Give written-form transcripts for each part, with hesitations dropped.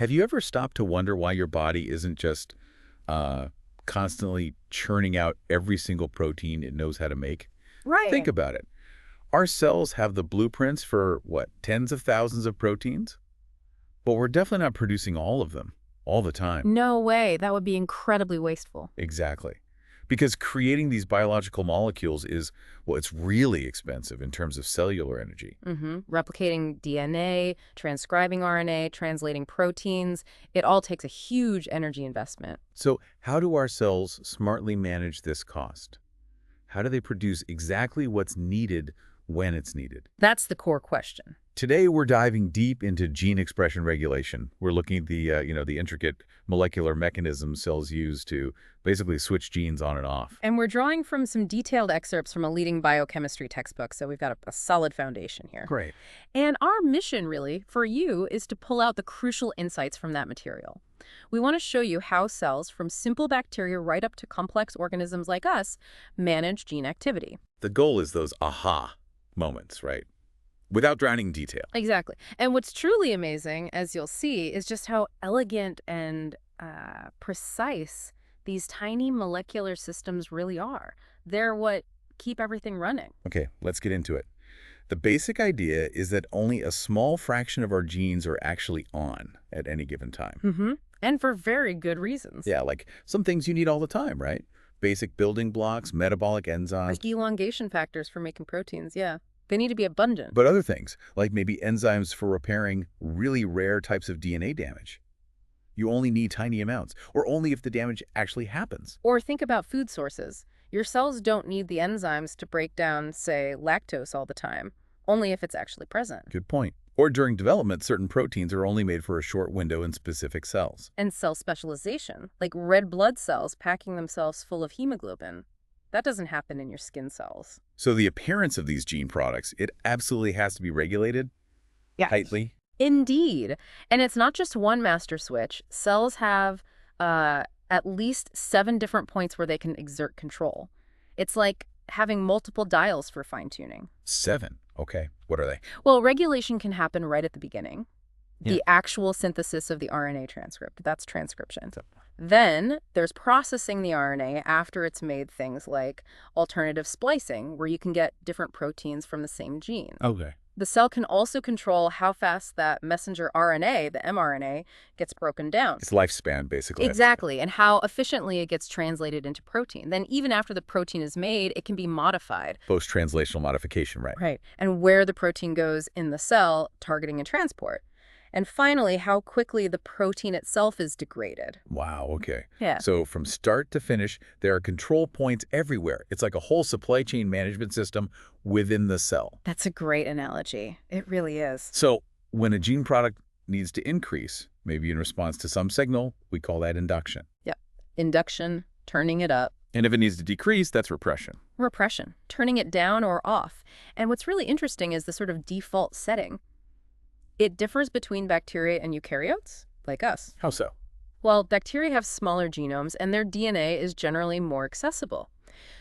Have you ever stopped to wonder why your body isn't just constantly churning out every single protein it knows how to make? Think Right. about it. Our cells have the blueprints for, what, tens of thousands of proteins? But we're definitely not producing all of them, all the time. No way. That would be incredibly wasteful. Exactly. Because creating these biological molecules is, well, it's really expensive in terms of cellular energy. Replicating DNA, transcribing RNA, translating proteins, it all takes a huge energy investment. So how do our cells smartly manage this cost? How do they produce exactly what's needed when it's needed? That's the core question. Today, we're diving deep into gene expression regulation. We're looking at the intricate molecular mechanisms cells use to basically switch genes on and off. And we're drawing from some detailed excerpts from a leading biochemistry textbook, so we've got a solid foundation here. Great. And our mission, really, for you, is to pull out the crucial insights from that material. We want to show you how cells, from simple bacteria right up to complex organisms like us, manage gene activity. The goal is those aha moments, right? Without drowning in detail. Exactly. And what's truly amazing, as you'll see, is just how elegant and precise these tiny molecular systems really are. They're what keep everything running. Okay, let's get into it. The basic idea is that only a small fraction of our genes are actually on at any given time. And for very good reasons. Yeah, like some things you need all the time, right? Basic building blocks, metabolic enzymes. Like elongation factors for making proteins, yeah. They need to be abundant. But other things, like maybe enzymes for repairing really rare types of DNA damage. You only need tiny amounts, or only if the damage actually happens. Or think about food sources. Your cells don't need the enzymes to break down, say, lactose all the time, only if it's actually present. Good point. Or during development, certain proteins are only made for a short window in specific cells. And cell specialization, like red blood cells packing themselves full of hemoglobin. That doesn't happen in your skin cells. So the appearance of these gene products, it absolutely has to be regulated tightly. Indeed. And it's not just one master switch. Cells have at least 7 different points where they can exert control. It's like having multiple dials for fine-tuning. 7. Okay. What are they? Well, regulation can happen right at the beginning. Yeah. The actual synthesis of the RNA transcript. That's transcription. Then there's processing the RNA after it's made things like alternative splicing, where you can get different proteins from the same gene. Okay. The cell can also control how fast that messenger RNA, the mRNA, gets broken down. Its lifespan, basically. Exactly, and how efficiently it gets translated into protein. Then even after the protein is made, it can be modified. Post-translational modification, right? Right, and where the protein goes in the cell, targeting and transport. And finally, how quickly the protein itself is degraded. Wow, okay. Yeah. So from start to finish, there are control points everywhere. It's like a whole supply chain management system within the cell. That's a great analogy. It really is. So when a gene product needs to increase, maybe in response to some signal, we call that induction. Yep. Induction, turning it up. And if it needs to decrease, that's repression. Repression, turning it down or off. And what's really interesting is the sort of default setting. It differs between bacteria and eukaryotes, like us. How so? Well, bacteria have smaller genomes, and their DNA is generally more accessible.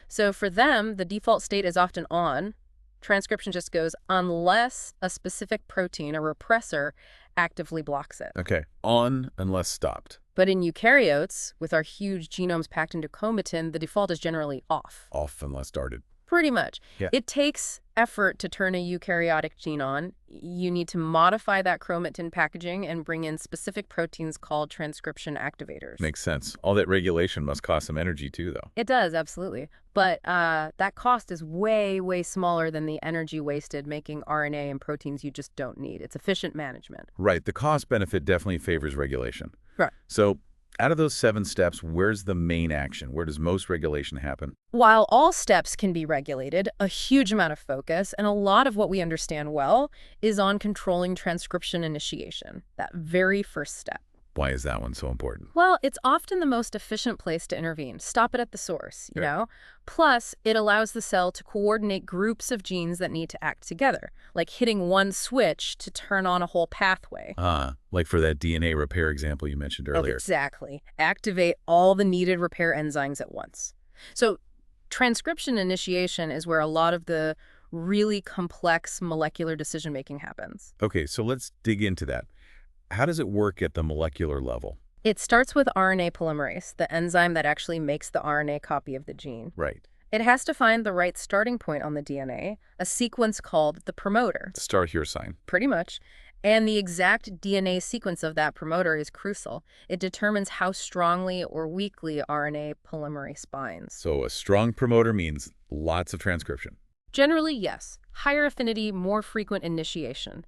So for them, the default state is often on. Transcription just goes unless a specific protein, a repressor, actively blocks it. Okay. On unless stopped. But in eukaryotes, with our huge genomes packed into chromatin, the default is generally off. Off unless started. Pretty much. Yeah. It takes effort to turn a eukaryotic gene on. You need to modify that chromatin packaging and bring in specific proteins called transcription activators. Makes sense. All that regulation must cost some energy too, though. It does, absolutely. But that cost is way, way smaller than the energy wasted making RNA and proteins you just don't need. It's efficient management. Right. The cost benefit definitely favors regulation. Right. So out of those 7 steps, where's the main action? Where does most regulation happen? While all steps can be regulated, a huge amount of focus and a lot of what we understand well is on controlling transcription initiation, that very first step. Why is that one so important? Well, it's often the most efficient place to intervene. Stop it at the source, you know? Plus, it allows the cell to coordinate groups of genes that need to act together, like hitting one switch to turn on a whole pathway. Like for that DNA repair example you mentioned earlier. Exactly. Activate all the needed repair enzymes at once. So transcription initiation is where a lot of the really complex molecular decision-making happens. Okay, so let's dig into that. How does it work at the molecular level? It starts with RNA polymerase, the enzyme that actually makes the RNA copy of the gene. Right. It has to find the right starting point on the DNA, a sequence called the promoter, The start here sign. pretty much. And the exact DNA sequence of that promoter is crucial. It determines how strongly or weakly RNA polymerase binds. So a strong promoter means lots of transcription. Generally, yes. Higher affinity, more frequent initiation.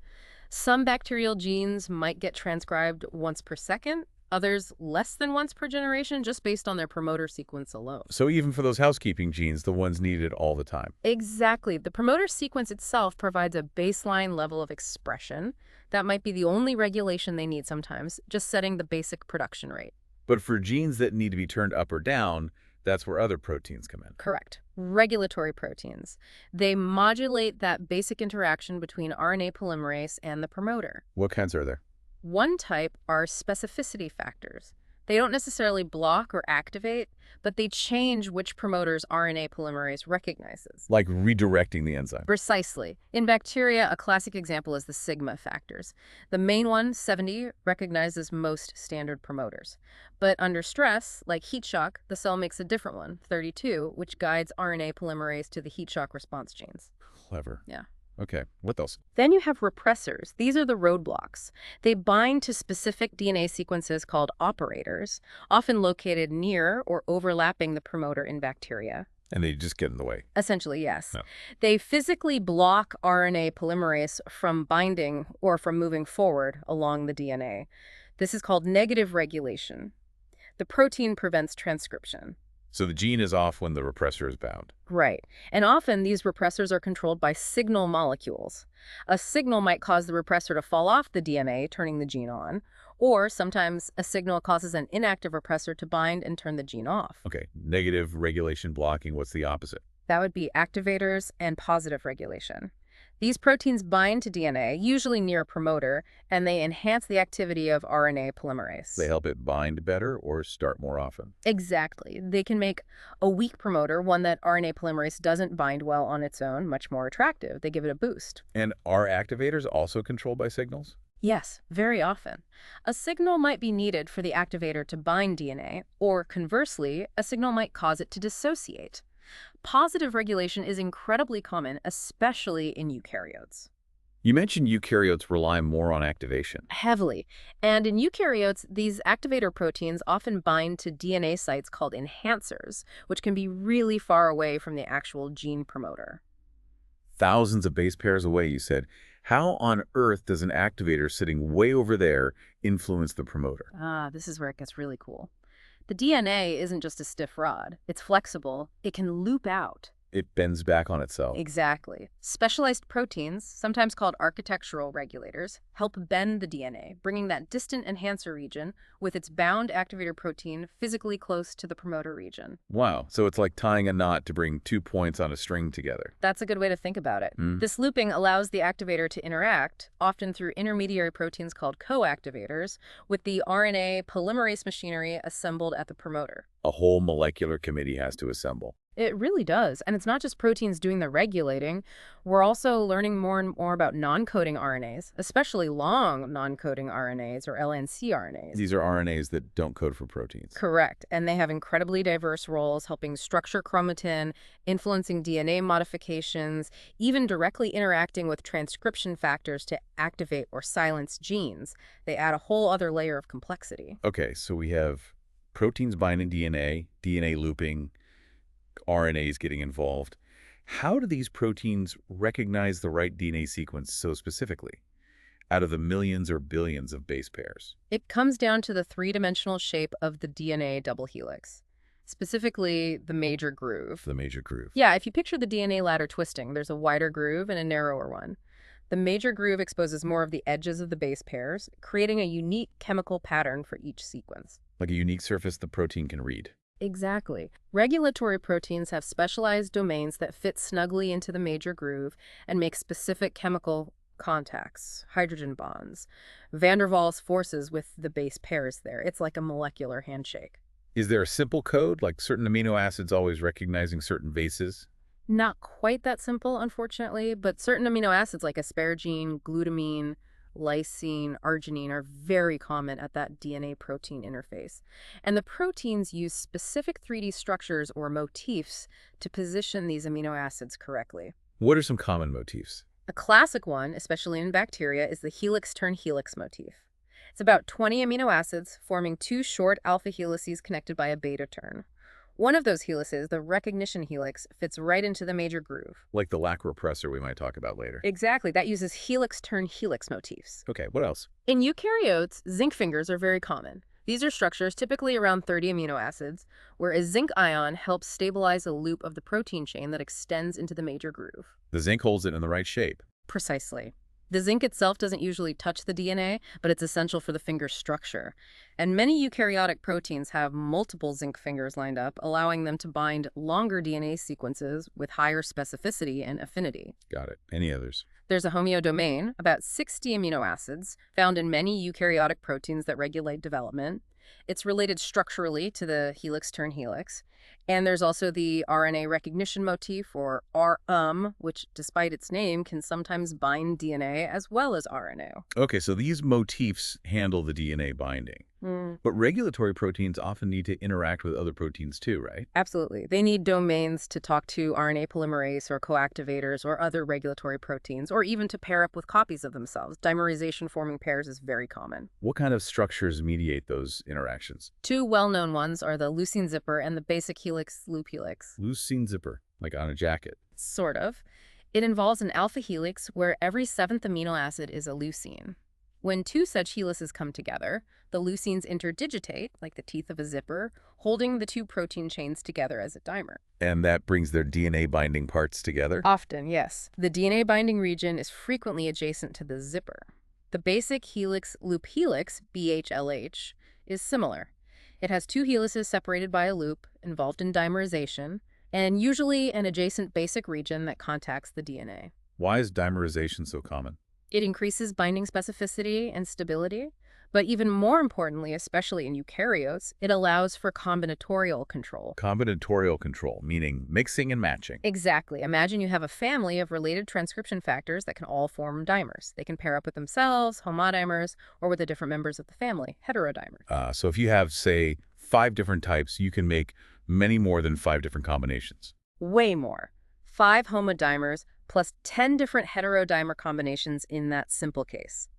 Some bacterial genes might get transcribed once per second, others less than once per generation, just based on their promoter sequence alone. So even for those housekeeping genes, the ones needed all the time. Exactly. The promoter sequence itself provides a baseline level of expression. That might be the only regulation they need sometimes, just setting the basic production rate. But for genes that need to be turned up or down, that's where other proteins come in. Correct. Regulatory proteins. They modulate that basic interaction between RNA polymerase and the promoter. What kinds are there? One type are specificity factors. They don't necessarily block or activate, but they change which promoters RNA polymerase recognizes. Like redirecting the enzyme. Precisely. In bacteria, a classic example is the sigma factors. The main one, 70, recognizes most standard promoters. But under stress, like heat shock, the cell makes a different one, 32, which guides RNA polymerase to the heat shock response genes. Clever. Yeah. Okay, what else? Then you have repressors. These are the roadblocks. They bind to specific DNA sequences called operators, often located near or overlapping the promoter in bacteria. And they just get in the way. Essentially, yes. No. They physically block RNA polymerase from binding or from moving forward along the DNA. This is called negative regulation. The protein prevents transcription. So the gene is off when the repressor is bound. Right. And often these repressors are controlled by signal molecules. A signal might cause the repressor to fall off the DNA, turning the gene on, or sometimes a signal causes an inactive repressor to bind and turn the gene off. Okay, negative regulation blocking, what's the opposite? That would be activators and positive regulation. These proteins bind to DNA, usually near a promoter, and they enhance the activity of RNA polymerase. They help it bind better or start more often. Exactly. They can make a weak promoter, one that RNA polymerase doesn't bind well on its own, much more attractive. They give it a boost. And are activators also controlled by signals? Yes, very often. A signal might be needed for the activator to bind DNA, or conversely, a signal might cause it to dissociate. Positive regulation is incredibly common, especially in eukaryotes. You mentioned eukaryotes rely more on activation. Heavily. And in eukaryotes, these activator proteins often bind to DNA sites called enhancers, which can be really far away from the actual gene promoter. Thousands of base pairs away, you said. How on earth does an activator sitting way over there influence the promoter? This is where it gets really cool. The DNA isn't just a stiff rod. It's flexible. It can loop out. It bends back on itself. Exactly. Specialized proteins, sometimes called architectural regulators, help bend the DNA, bringing that distant enhancer region with its bound activator protein physically close to the promoter region. Wow, so it's like tying a knot to bring 2 points on a string together. That's a good way to think about it. This looping allows the activator to interact, often through intermediary proteins called co-activators, with the RNA polymerase machinery assembled at the promoter. A whole molecular committee has to assemble. It really does. And it's not just proteins doing the regulating. We're also learning more and more about non-coding RNAs, especially long non-coding RNAs or LNC RNAs. These are RNAs that don't code for proteins. Correct. And they have incredibly diverse roles, helping structure chromatin, influencing DNA modifications, even directly interacting with transcription factors to activate or silence genes. They add a whole other layer of complexity. Okay, so we have proteins binding DNA, DNA looping, RNAs getting involved. How do these proteins recognize the right DNA sequence so specifically out of the millions or billions of base pairs? It comes down to the three-dimensional shape of the DNA double helix, specifically the major groove. The major groove. Yeah, if you picture the DNA ladder twisting, there's a wider groove and a narrower one. The major groove exposes more of the edges of the base pairs, creating a unique chemical pattern for each sequence. Like a unique surface the protein can read. Exactly. Regulatory proteins have specialized domains that fit snugly into the major groove and make specific chemical contacts, hydrogen bonds, van der Waals forces with the base pairs there. It's like a molecular handshake. Is there a simple code, like certain amino acids always recognizing certain bases? Not quite that simple, unfortunately, but certain amino acids like asparagine, glutamine, lysine, arginine are very common at that DNA-protein interface. And the proteins use specific 3D structures or motifs to position these amino acids correctly. What are some common motifs? A classic one, especially in bacteria, is the helix-turn-helix motif. It's about 20 amino acids forming two short alpha helices connected by a beta turn. One of those helices, the recognition helix, fits right into the major groove. Like the lac repressor we might talk about later. Exactly, that uses helix-turn-helix motifs. Okay, what else? In eukaryotes, zinc fingers are very common. These are structures typically around 30 amino acids, where a zinc ion helps stabilize a loop of the protein chain that extends into the major groove. The zinc holds it in the right shape. Precisely. The zinc itself doesn't usually touch the DNA, but it's essential for the finger structure. And many eukaryotic proteins have multiple zinc fingers lined up, allowing them to bind longer DNA sequences with higher specificity and affinity. Got it. Any others? There's a homeodomain, about 60 amino acids, found in many eukaryotic proteins that regulate development. It's related structurally to the helix-turn-helix. And there's also the RNA recognition motif, or which, despite its name, can sometimes bind DNA as well as RNA. Okay, so these motifs handle the DNA binding. But regulatory proteins often need to interact with other proteins too, right? Absolutely. They need domains to talk to RNA polymerase or coactivators or other regulatory proteins, or even to pair up with copies of themselves. Dimerization forming pairs is very common. What kind of structures mediate those interactions? Two well-known ones are the leucine zipper and the basic helix loop helix. Leucine zipper, like on a jacket. Sort of. It involves an alpha helix where every seventh amino acid is a leucine. When two such helices come together, the leucines interdigitate, like the teeth of a zipper, holding the two protein chains together as a dimer. And that brings their DNA binding parts together? Often, yes. The DNA binding region is frequently adjacent to the zipper. The basic helix loop helix, BHLH, is similar. It has two helices separated by a loop, involved in dimerization, and usually an adjacent basic region that contacts the DNA. Why is dimerization so common? It increases binding specificity and stability, but even more importantly, especially in eukaryotes, it allows for combinatorial control. Combinatorial control, meaning mixing and matching. Exactly. Imagine you have a family of related transcription factors that can all form dimers. They can pair up with themselves, homodimers, or with the different members of the family, heterodimers. So if you have, say, 5 different types, you can make many more than 5 different combinations. Way more. 5 homodimers plus 10 different heterodimer combinations in that simple case.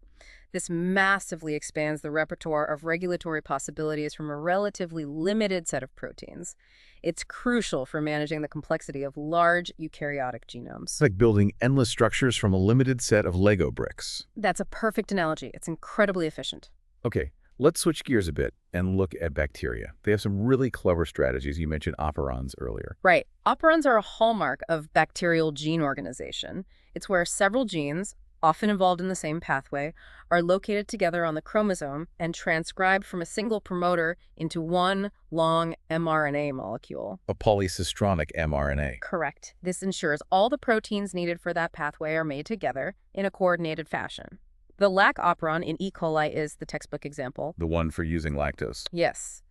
This massively expands the repertoire of regulatory possibilities from a relatively limited set of proteins. It's crucial for managing the complexity of large eukaryotic genomes. It's like building endless structures from a limited set of Lego bricks. That's a perfect analogy. It's incredibly efficient. Okay, let's switch gears a bit and look at bacteria. They have some really clever strategies. You mentioned operons earlier. Right. Operons are a hallmark of bacterial gene organization. It's where several genes, often involved in the same pathway, are located together on the chromosome and transcribed from a single promoter into one long mRNA molecule. A polycistronic mRNA. Correct. This ensures all the proteins needed for that pathway are made together in a coordinated fashion. The lac operon in E. coli is the textbook example. The one for using lactose. Yes.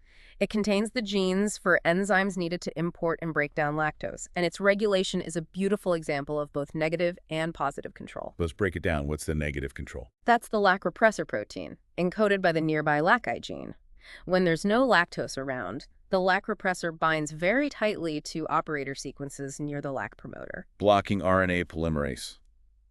It contains the genes for enzymes needed to import and break down lactose, and its regulation is a beautiful example of both negative and positive control. Let's break it down. What's the negative control? That's the lac repressor protein, encoded by the nearby laci gene. When there's no lactose around, the lac repressor binds very tightly to operator sequences near the lac promoter. Blocking RNA polymerase.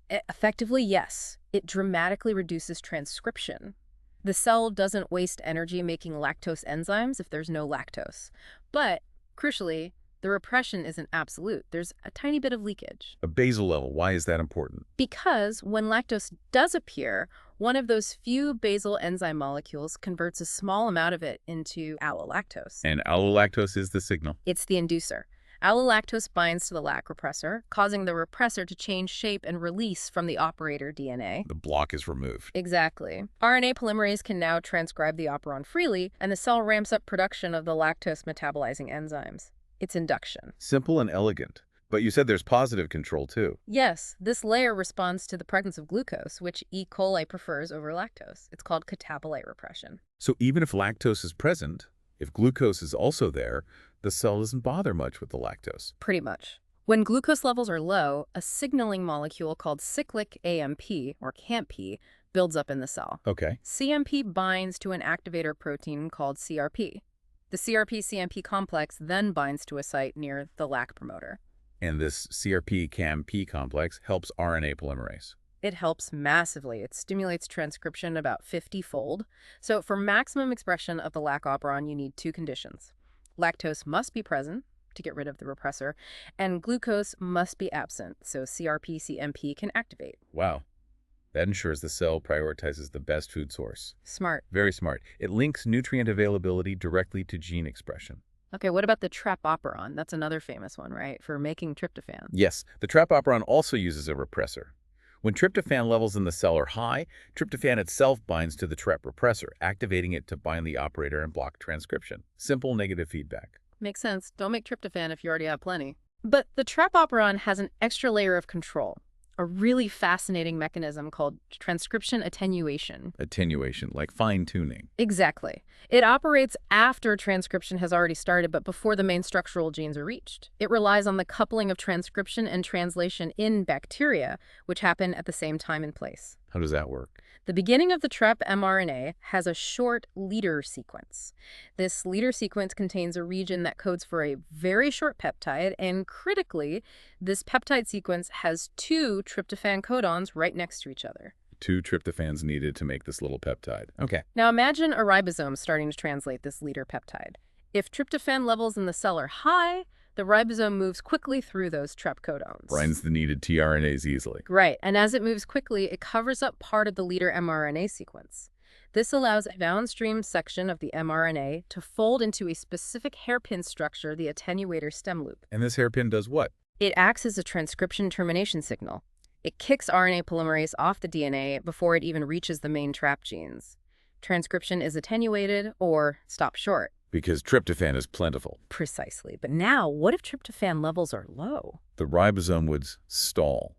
Effectively, yes. It dramatically reduces transcription. The cell doesn't waste energy making lactose enzymes if there's no lactose. But, crucially, the repression isn't absolute. There's a tiny bit of leakage. A basal level. Why is that important? Because when lactose does appear, one of those few basal enzyme molecules converts a small amount of it into allolactose. And allolactose is the signal. It's the inducer. Allolactose binds to the lac repressor, causing the repressor to change shape and release from the operator DNA. The block is removed. Exactly. RNA polymerase can now transcribe the operon freely, and the cell ramps up production of the lactose metabolizing enzymes. It's induction. Simple and elegant. But you said there's positive control too. Yes, this layer responds to the presence of glucose, which E. coli prefers over lactose. It's called catabolite repression. So even if lactose is present, if glucose is also there, the cell doesn't bother much with the lactose. Pretty much. When glucose levels are low, a signaling molecule called cyclic AMP, or CAMP, builds up in the cell. Okay. CMP binds to an activator protein called CRP. The CRP-CMP complex then binds to a site near the lac promoter. And this CRP-CAMP complex helps RNA polymerase. It helps massively. It stimulates transcription about 50-fold. So for maximum expression of the lac operon, you need two conditions. Lactose must be present to get rid of the repressor, and glucose must be absent, so CRP-CMP can activate. Wow. That ensures the cell prioritizes the best food source. Smart. Very smart. It links nutrient availability directly to gene expression. Okay, what about the trap operon? That's another famous one, right, for making tryptophan. Yes, the trap operon also uses a repressor. When tryptophan levels in the cell are high, tryptophan itself binds to the trap repressor, activating it to bind the operator and block transcription. Simple negative feedback. Makes sense. Don't make tryptophan if you already have plenty. But the trap operon has an extra layer of control, a really fascinating mechanism called transcription attenuation. Attenuation, like fine-tuning. Exactly. It operates after transcription has already started, but before the main structural genes are reached. It relies on the coupling of transcription and translation in bacteria, which happen at the same time and place. How does that work? The beginning of the trap mRNA has a short leader sequence. This leader sequence contains a region that codes for a very short peptide, and critically, this peptide sequence has two tryptophan codons right next to each other. Two tryptophans needed to make this little peptide. Okay. Now imagine a ribosome starting to translate this leader peptide. If tryptophan levels in the cell are high, the ribosome moves quickly through those trap codons. Binds the needed tRNAs easily. Right, and as it moves quickly, it covers up part of the leader mRNA sequence. This allows a downstream section of the mRNA to fold into a specific hairpin structure, the attenuator stem loop. And this hairpin does what? It acts as a transcription termination signal. It kicks RNA polymerase off the DNA before it even reaches the main trap genes. Transcription is attenuated or stopped short. Because tryptophan is plentiful. Precisely. But now, what if tryptophan levels are low? The ribosome would stall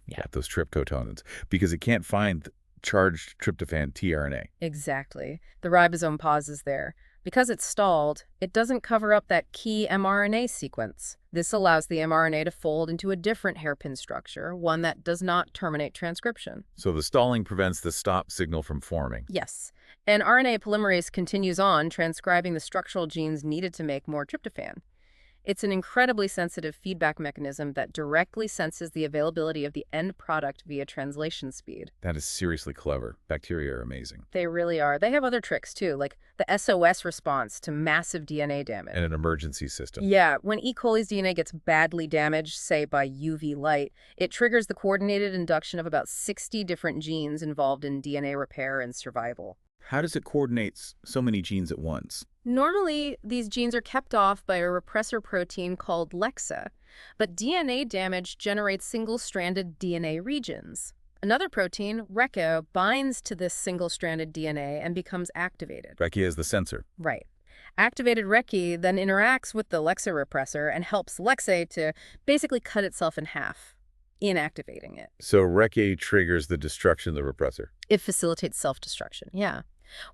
Yeah. at those tryptotonins because it can't find charged tryptophan tRNA. Exactly. The ribosome pauses there. Because it's stalled, it doesn't cover up that key mRNA sequence. This allows the mRNA to fold into a different hairpin structure, one that does not terminate transcription. So the stalling prevents the stop signal from forming. Yes. And RNA polymerase continues on, transcribing the structural genes needed to make more tryptophan. It's an incredibly sensitive feedback mechanism that directly senses the availability of the end product via translation speed. That is seriously clever. Bacteria are amazing. They really are. They have other tricks, too, like the SOS response to massive DNA damage. And an emergency system. Yeah, when E. coli's DNA gets badly damaged, say by UV light, it triggers the coordinated induction of about 60 different genes involved in DNA repair and survival. How does it coordinate so many genes at once? Normally, these genes are kept off by a repressor protein called LEXA, but DNA damage generates single-stranded DNA regions. Another protein, RECA, binds to this single-stranded DNA and becomes activated. Becky is the sensor. Right. Activated RECA then interacts with the LEXA repressor and helps LEXA to basically cut itself in half, inactivating it. So RECA triggers the destruction of the repressor. It facilitates self-destruction, yeah.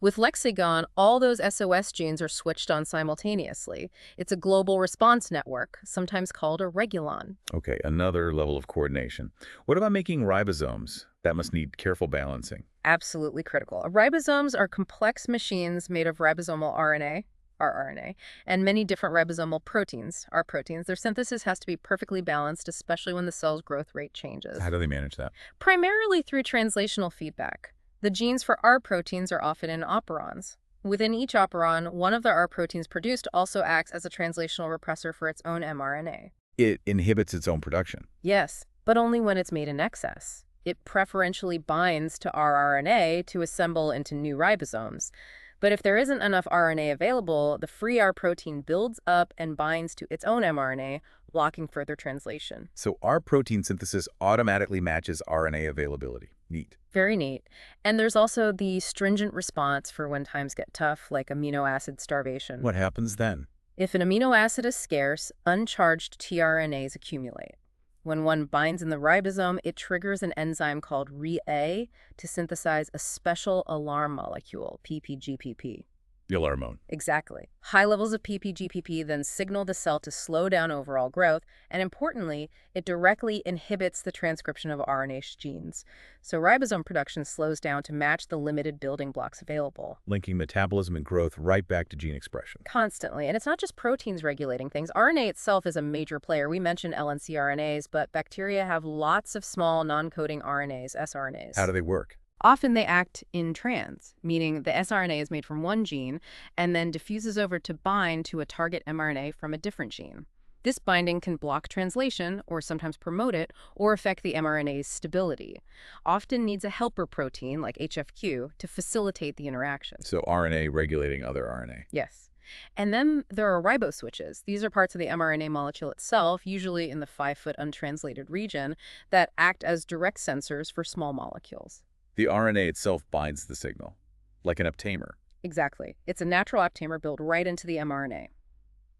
With LEXA gone, all those SOS genes are switched on simultaneously. It's a global response network, sometimes called a regulon. Okay, another level of coordination. What about making ribosomes? That must need careful balancing. Absolutely critical. Ribosomes are complex machines made of ribosomal RNA, rRNA, and many different ribosomal proteins, R proteins. Their synthesis has to be perfectly balanced, especially when the cell's growth rate changes. How do they manage that? Primarily through translational feedback. The genes for R proteins are often in operons. Within each operon, one of the R proteins produced also acts as a translational repressor for its own mRNA. It inhibits its own production. Yes, but only when it's made in excess. It preferentially binds to rRNA to assemble into new ribosomes. But if there isn't enough RNA available, the free R protein builds up and binds to its own mRNA, blocking further translation. So our protein synthesis automatically matches RNA availability. Neat. Very neat. And there's also the stringent response for when times get tough, like amino acid starvation. What happens then? If an amino acid is scarce, uncharged tRNAs accumulate. When one binds in the ribosome, it triggers an enzyme called Re-A to synthesize a special alarm molecule, PPGPP. alarm hormone. Exactly. High levels of PPGPP then signal the cell to slow down overall growth, and importantly, it directly inhibits the transcription of RNase genes. So ribosome production slows down to match the limited building blocks available. Linking metabolism and growth right back to gene expression. Constantly. And it's not just proteins regulating things. RNA itself is a major player. We mentioned LNC RNAs, but bacteria have lots of small non-coding RNAs, sRNAs. How do they work? Often they act in trans, meaning the sRNA is made from one gene and then diffuses over to bind to a target mRNA from a different gene. This binding can block translation, or sometimes promote it, or affect the mRNA's stability. Often needs a helper protein, like HFQ, to facilitate the interaction. So RNA regulating other RNA. Yes. And then there are riboswitches. These are parts of the mRNA molecule itself, usually in the 5-foot untranslated region, that act as direct sensors for small molecules. The RNA itself binds the signal, like an aptamer. Exactly. It's a natural aptamer built right into the mRNA.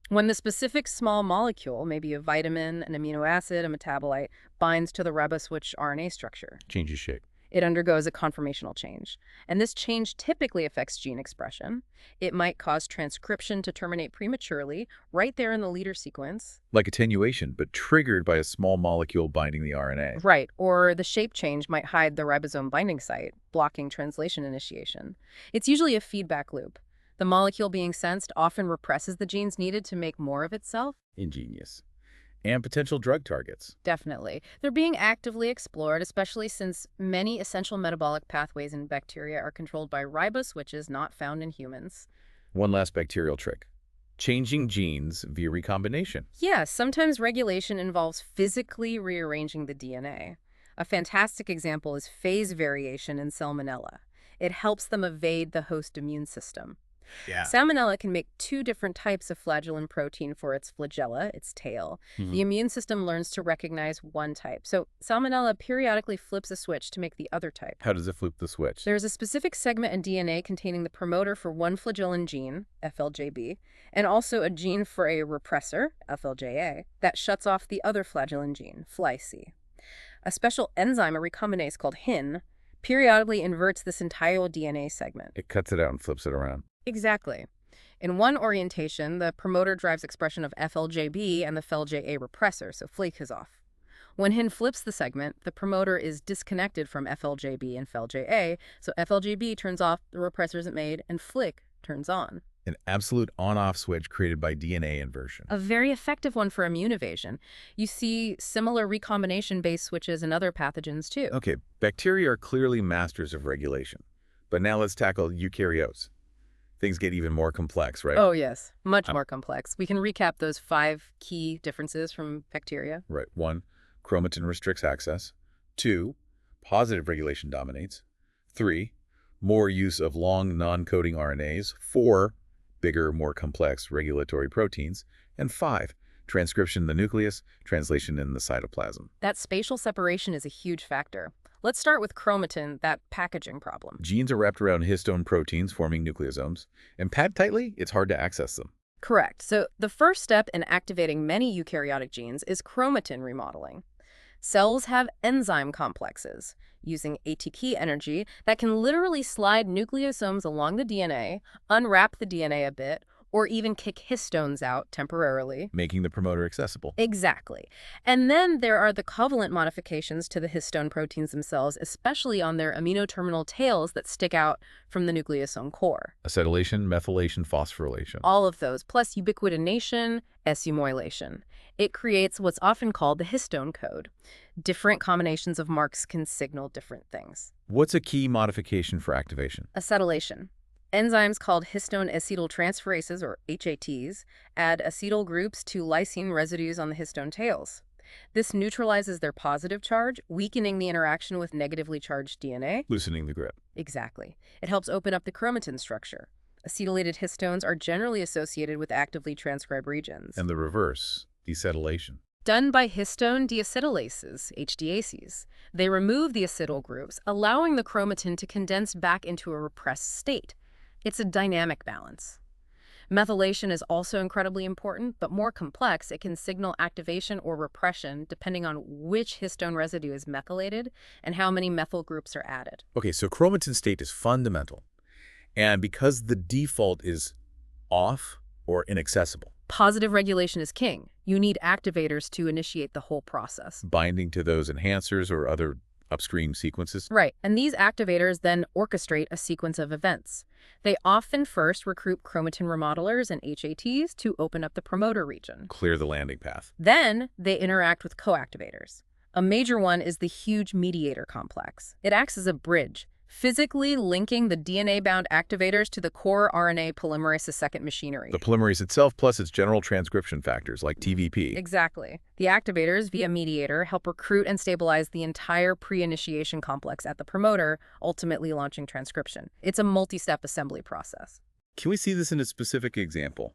When the specific small molecule, maybe a vitamin, an amino acid, a metabolite, binds to the riboswitch RNA structure, Changes shape. it undergoes a conformational change. And this change typically affects gene expression. It might cause transcription to terminate prematurely, right there in the leader sequence. Like attenuation, but triggered by a small molecule binding the RNA. Right, or the shape change might hide the ribosome binding site, blocking translation initiation. It's usually a feedback loop. The molecule being sensed often represses the genes needed to make more of itself. Ingenious. And potential drug targets. Definitely. They're being actively explored, especially since many essential metabolic pathways in bacteria are controlled by riboswitches not found in humans. One last bacterial trick. Changing genes via recombination. Yeah, sometimes regulation involves physically rearranging the DNA. A fantastic example is phase variation in Salmonella. It helps them evade the host immune system. Yeah. Salmonella can make 2 different types of flagellin protein for its flagella, its tail. The immune system learns to recognize one type. So Salmonella periodically flips a switch to make the other type. How does it flip the switch? There's a specific segment in DNA containing the promoter for one flagellin gene, FLJB, and also a gene for a repressor, FLJA, that shuts off the other flagellin gene, FlyC. A special enzyme, a recombinase called HIN, periodically inverts this entire DNA segment. It cuts it out and flips it around. Exactly. In one orientation, the promoter drives expression of FLJB and the FLJA repressor, so FLIC is off. When HIN flips the segment, the promoter is disconnected from FLJB and FLJA, so FLJB turns off, the repressor isn't made, and FLIC turns on. An absolute on-off switch created by DNA inversion. A very effective one for immune evasion. You see similar recombination-based switches in other pathogens, too. Okay, bacteria are clearly masters of regulation. But now let's tackle eukaryotes. Things get even more complex, right? Oh, yes. Much more complex. We can recap those 5 key differences from bacteria. Right. 1, chromatin restricts access. 2, positive regulation dominates. 3, more use of long non-coding RNAs. 4, bigger, more complex regulatory proteins. And 5, transcription in the nucleus, translation in the cytoplasm. That spatial separation is a huge factor. Let's start with chromatin, that packaging problem. Genes are wrapped around histone proteins forming nucleosomes, and packed tightly, it's hard to access them. Correct. So the first step in activating many eukaryotic genes is chromatin remodeling. Cells have enzyme complexes using ATP energy that can literally slide nucleosomes along the DNA, unwrap the DNA a bit, or even kick histones out temporarily. Making the promoter accessible. Exactly. And then there are the covalent modifications to the histone proteins themselves, especially on their amino terminal tails that stick out from the nucleosome core. Acetylation, methylation, phosphorylation. All of those, plus ubiquitination, S-umylation. It creates what's often called the histone code. Different combinations of marks can signal different things. What's a key modification for activation? Acetylation. Enzymes called histone acetyltransferases, or HATs, add acetyl groups to lysine residues on the histone tails. This neutralizes their positive charge, weakening the interaction with negatively charged DNA. Loosening the grip. Exactly. It helps open up the chromatin structure. Acetylated histones are generally associated with actively transcribed regions. And the reverse, decetylation. Done by histone deacetylases, HDACs. They remove the acetyl groups, allowing the chromatin to condense back into a repressed state. It's a dynamic balance. Methylation is also incredibly important, but more complex. It can signal activation or repression depending on which histone residue is methylated and how many methyl groups are added. Okay, so chromatin state is fundamental. And because the default is off or inaccessible, Positive regulation is king. You need activators to initiate the whole process. binding to those enhancers or other upstream sequences. Right, and these activators then orchestrate a sequence of events. They often first recruit chromatin remodelers and HATs to open up the promoter region. Clear the landing path. Then they interact with coactivators. A major one is the huge mediator complex. It acts as a bridge, physically linking the DNA-bound activators to the core RNA polymerases second machinery. The polymerase itself plus its general transcription factors like TVP. Exactly. The activators, via mediator, help recruit and stabilize the entire pre-initiation complex at the promoter, ultimately launching transcription. It's a multi-step assembly process. Can we see this in a specific example?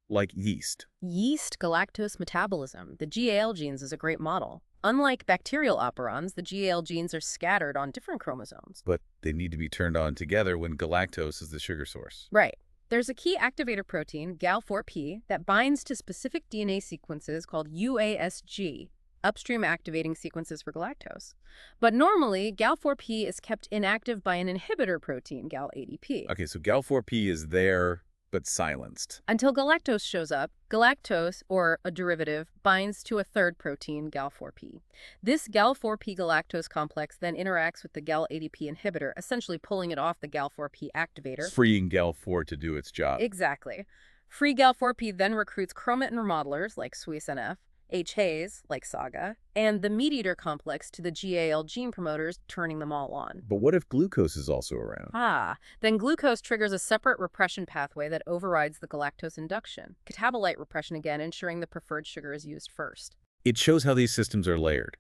Like yeast. Yeast galactose metabolism, the GAL genes, is a great model. Unlike bacterial operons, the GAL genes are scattered on different chromosomes. But they need to be turned on together when galactose is the sugar source. Right. There's a key activator protein, Gal4P, that binds to specific DNA sequences called UASG, upstream activating sequences for galactose. But normally, Gal4P is kept inactive by an inhibitor protein, Gal-ADP. Okay, so Gal4P is there, but silenced. Until galactose shows up, galactose, or a derivative, binds to a third protein, Gal4P. This Gal4P galactose complex then interacts with the Gal-ADP inhibitor, essentially pulling it off the Gal4P activator. Freeing Gal4 to do its job. Exactly. Free Gal4P then recruits chromatin remodelers, like SWIS-NF, HAs, like SAGA, and the mediator complex to the GAL gene promoters, turning them all on. But what if glucose is also around? Then glucose triggers a separate repression pathway that overrides the galactose induction. Catabolite repression again, ensuring the preferred sugar is used first. It shows how these systems are layered.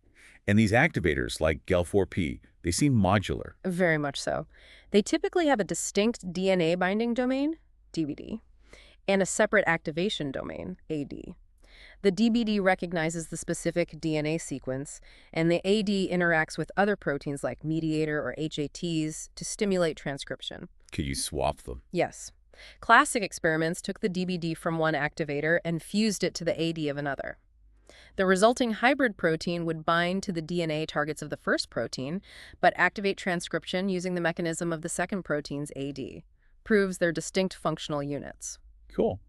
And these activators, like Gal4P, they seem modular. Very much so. They typically have a distinct DNA binding domain, DBD, and a separate activation domain, AD. The DBD recognizes the specific DNA sequence, and the AD interacts with other proteins like mediator or HATs to stimulate transcription. Could you swap them? Yes. Classic experiments took the DBD from one activator and fused it to the AD of another. The resulting hybrid protein would bind to the DNA targets of the first protein, but activate transcription using the mechanism of the second protein's AD. Proves they're distinct functional units. Cool.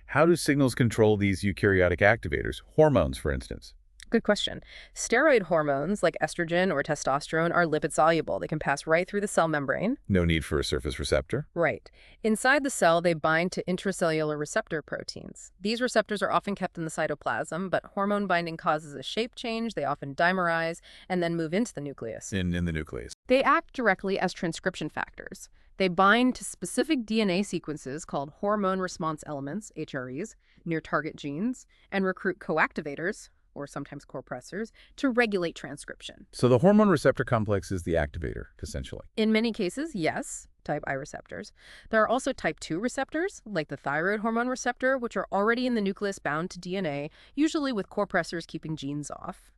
How do signals control these eukaryotic activators? Hormones, for instance. Good question. Steroid hormones like estrogen or testosterone are lipid-soluble. They can pass right through the cell membrane. No need for a surface receptor. Right. Inside the cell, they bind to intracellular receptor proteins. These receptors are often kept in the cytoplasm, but hormone binding causes a shape change. They often dimerize and then move into the nucleus. In the nucleus. They act directly as transcription factors. They bind to specific DNA sequences called hormone response elements, HREs, near target genes, and recruit coactivators, or sometimes copressors, to regulate transcription. So the hormone receptor complex is the activator, essentially. In many cases, yes, type I receptors. There are also type 2 receptors, like the thyroid hormone receptor, which are already in the nucleus bound to DNA, usually with copressors keeping genes off.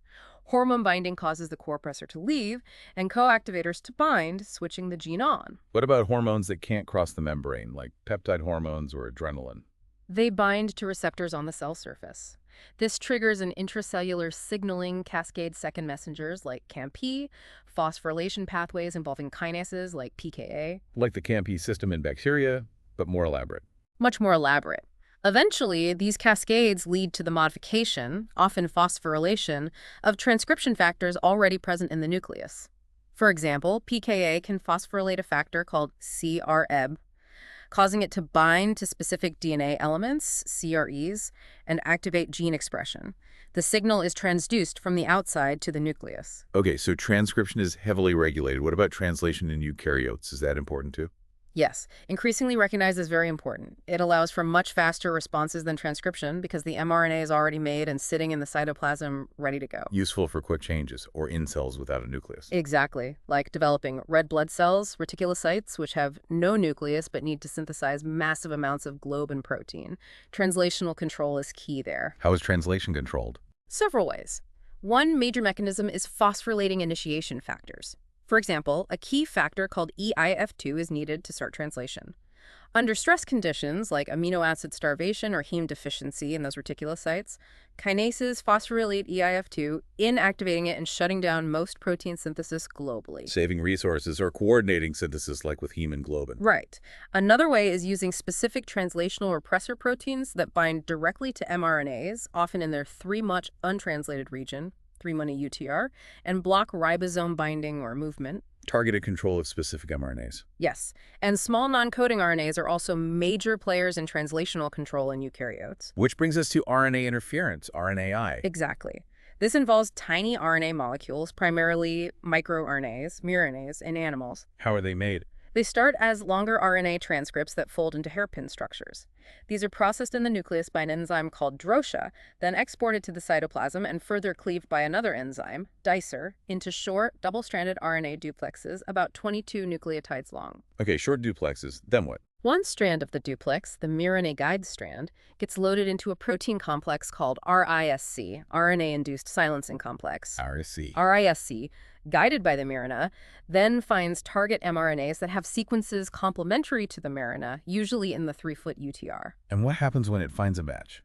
Hormone binding causes the copressor to leave, and coactivators to bind, switching the gene on. What about hormones that can't cross the membrane, like peptide hormones or adrenaline? They bind to receptors on the cell surface. This triggers an intracellular signaling cascade second messengers like CAMP, phosphorylation pathways involving kinases like PKA. Like the CAMP system in bacteria, but more elaborate. Much more elaborate. Eventually, these cascades lead to the modification, often phosphorylation, of transcription factors already present in the nucleus. For example, PKA can phosphorylate a factor called CREB, causing it to bind to specific DNA elements, CREs, and activate gene expression. The signal is transduced from the outside to the nucleus. Okay, so transcription is heavily regulated. What about translation in eukaryotes? Is that important too? Yes, increasingly recognized as very important. It allows for much faster responses than transcription because the mRNA is already made and sitting in the cytoplasm ready to go. Useful for quick changes, or in cells without a nucleus. Exactly, like developing red blood cells, reticulocytes, which have no nucleus but need to synthesize massive amounts of globin protein. Translational control is key there. How is translation controlled? Several ways. One major mechanism is phosphorylating initiation factors. For example, a key factor called EIF2 is needed to start translation. Under stress conditions like amino acid starvation or heme deficiency in those reticulocytes, kinases phosphorylate EIF2, inactivating it and shutting down most protein synthesis globally. Saving resources or coordinating synthesis like with hemoglobin. Right. Another way is using specific translational repressor proteins that bind directly to mRNAs, often in their 3' untranslated region, 3' UTR, and block ribosome binding or movement. Targeted control of specific mRNAs. Yes, and small non-coding RNAs are also major players in translational control in eukaryotes. Which brings us to RNA interference, RNAi. Exactly. This involves tiny RNA molecules, primarily microRNAs, miRNAs, in animals. How are they made? They start as longer RNA transcripts that fold into hairpin structures. These are processed in the nucleus by an enzyme called drosha, then exported to the cytoplasm and further cleaved by another enzyme, dicer, into short, double-stranded RNA duplexes about 22 nucleotides long. Okay, short duplexes. Then what? One strand of the duplex, the miRNA guide strand, gets loaded into a protein complex called RISC, RNA-induced silencing complex. RSC. RISC, guided by the miRNA, then finds target mRNAs that have sequences complementary to the miRNA, usually in the 3' UTR. And what happens when it finds a match?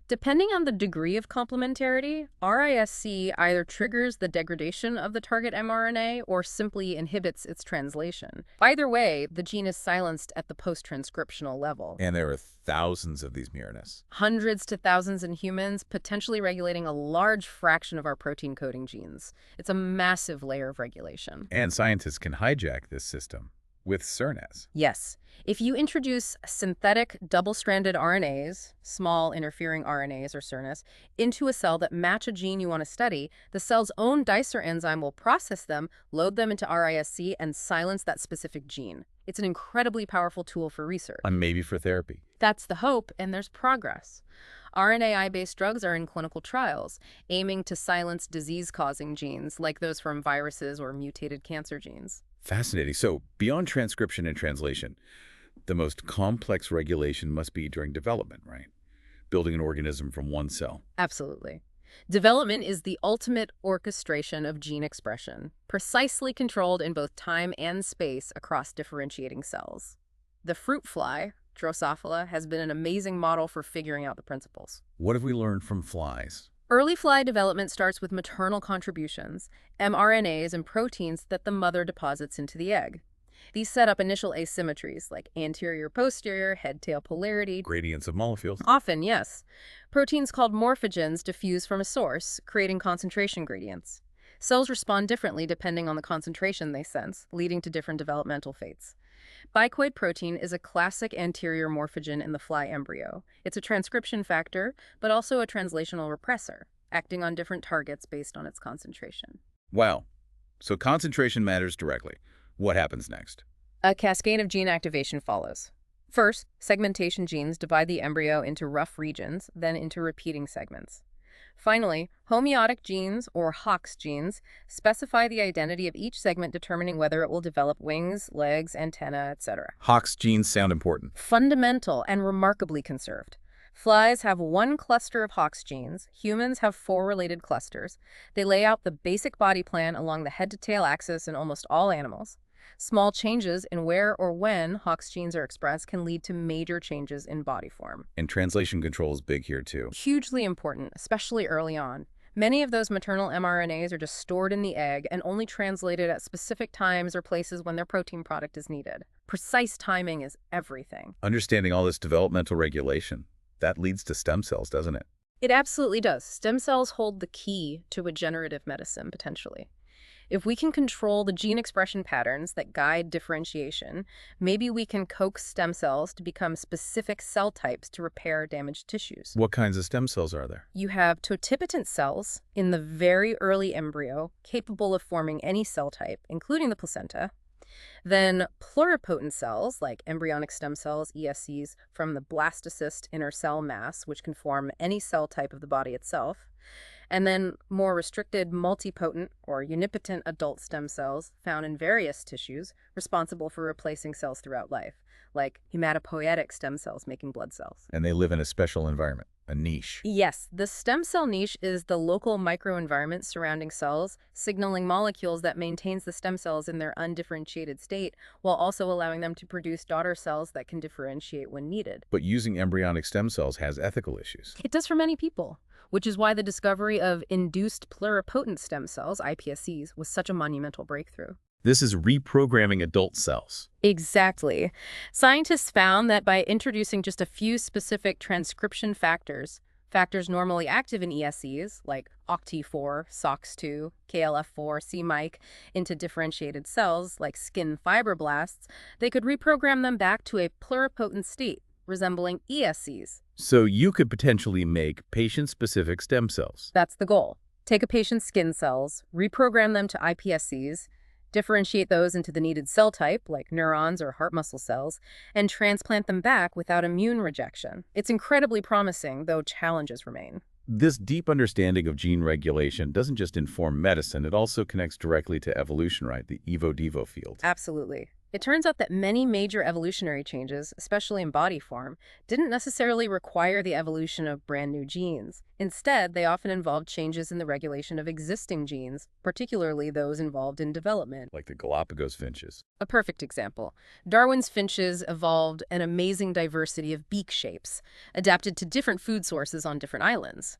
Depending on the degree of complementarity, RISC either triggers the degradation of the target mRNA or simply inhibits its translation. Either way, the gene is silenced at the post-transcriptional level. And there are thousands of these miRNAs. Hundreds to thousands in humans, potentially regulating a large fraction of our protein coding genes. It's a massive layer of regulation. And scientists can hijack this system with strands. Yes. If you introduce synthetic double-stranded RNAs, small interfering RNAs or siRNAs, into a cell that match a gene you want to study, the cell's own dicer enzyme will process them, load them into RISC, and silence that specific gene. It's an incredibly powerful tool for research. And maybe for therapy. That's the hope, and there's progress. RNAi-based drugs are in clinical trials, aiming to silence disease-causing genes like those from viruses or mutated cancer genes. Fascinating. So, beyond transcription and translation, the most complex regulation must be during development, right? Building an organism from one cell. Absolutely. Development is the ultimate orchestration of gene expression, precisely controlled in both time and space across differentiating cells. The fruit fly, Drosophila, has been an amazing model for figuring out the principles. What have we learned from flies? Early fly development starts with maternal contributions, mRNAs and proteins that the mother deposits into the egg. These set up initial asymmetries like anterior-posterior, head-tail polarity. Gradients of molecules. Often, yes. Proteins called morphogens diffuse from a source, creating concentration gradients. Cells respond differently depending on the concentration they sense, leading to different developmental fates. Bicoid protein is a classic anterior morphogen in the fly embryo. It's a transcription factor, but also a translational repressor, acting on different targets based on its concentration. Wow. So concentration matters directly. What happens next? A cascade of gene activation follows. First, segmentation genes divide the embryo into rough regions, then into repeating segments. Finally, homeotic genes, or Hox genes, specify the identity of each segment, determining whether it will develop wings, legs, antennae, etc. Hox genes sound important. Fundamental and remarkably conserved. Flies have one cluster of Hox genes. Humans have 4 related clusters. They lay out the basic body plan along the head-to-tail axis in almost all animals. Small changes in where or when Hox genes are expressed can lead to major changes in body form. And translation control is big here, too. Hugely important, especially early on. Many of those maternal mRNAs are just stored in the egg and only translated at specific times or places when their protein product is needed. Precise timing is everything. Understanding all this developmental regulation, that leads to stem cells, doesn't it? It absolutely does. Stem cells hold the key to regenerative medicine, potentially. If we can control the gene expression patterns that guide differentiation, maybe we can coax stem cells to become specific cell types to repair damaged tissues. What kinds of stem cells are there? You have totipotent cells in the very early embryo, capable of forming any cell type, including the placenta. Then pluripotent cells, like embryonic stem cells, ESCs, from the blastocyst inner cell mass, which can form any cell type of the body itself. And then more restricted multipotent or unipotent adult stem cells found in various tissues responsible for replacing cells throughout life, like hematopoietic stem cells making blood cells. And they live in a special environment, a niche. Yes, the stem cell niche is the local microenvironment surrounding cells, signaling molecules that maintains the stem cells in their undifferentiated state, while also allowing them to produce daughter cells that can differentiate when needed. But using embryonic stem cells has ethical issues. It does for many people, which is why the discovery of induced pluripotent stem cells, iPSCs, was such a monumental breakthrough. This is reprogramming adult cells. Exactly. Scientists found that by introducing just a few specific transcription factors, factors normally active in ESCs, like OCT4, SOX2, KLF4, c-MYC, into differentiated cells, like skin fibroblasts, they could reprogram them back to a pluripotent state, resembling ESCs. So you could potentially make patient-specific stem cells. That's the goal. Take a patient's skin cells, reprogram them to iPSCs, differentiate those into the needed cell type, like neurons or heart muscle cells, and transplant them back without immune rejection. It's incredibly promising, though challenges remain. This deep understanding of gene regulation doesn't just inform medicine, it also connects directly to evolution, right? The Evo-Devo field. Absolutely. It turns out that many major evolutionary changes, especially in body form, didn't necessarily require the evolution of brand new genes. Instead, they often involved changes in the regulation of existing genes, particularly those involved in development. Like the Galapagos finches. A perfect example. Darwin's finches evolved an amazing diversity of beak shapes, adapted to different food sources on different islands.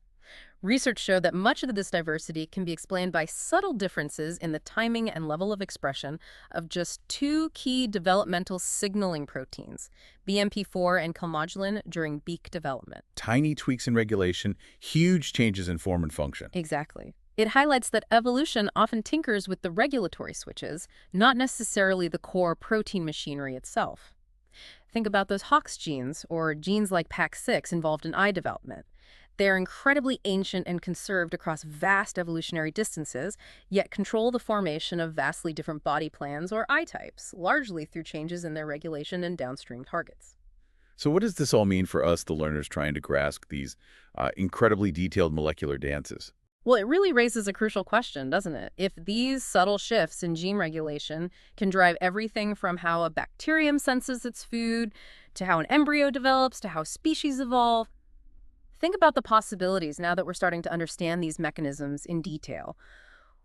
Research showed that much of this diversity can be explained by subtle differences in the timing and level of expression of just two key developmental signaling proteins, BMP4 and calmodulin, during beak development. Tiny tweaks in regulation, huge changes in form and function. Exactly. It highlights that evolution often tinkers with the regulatory switches, not necessarily the core protein machinery itself. Think about those Hox genes, or genes like PAX6 involved in eye development. They are incredibly ancient and conserved across vast evolutionary distances, yet control the formation of vastly different body plans or eye types, largely through changes in their regulation and downstream targets. So what does this all mean for us, the learners trying to grasp these incredibly detailed molecular dances? Well, it really raises a crucial question, doesn't it? If these subtle shifts in gene regulation can drive everything from how a bacterium senses its food, to how an embryo develops, to how species evolve, think about the possibilities now that we're starting to understand these mechanisms in detail.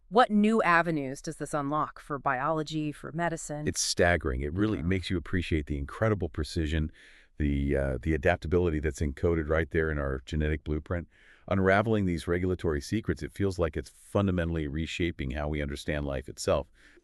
What new avenues does this unlock for biology, for medicine? It's staggering. It really makes you appreciate the incredible precision, the adaptability that's encoded right there in our genetic blueprint. Unraveling these regulatory secrets, it feels like it's fundamentally reshaping how we understand life itself.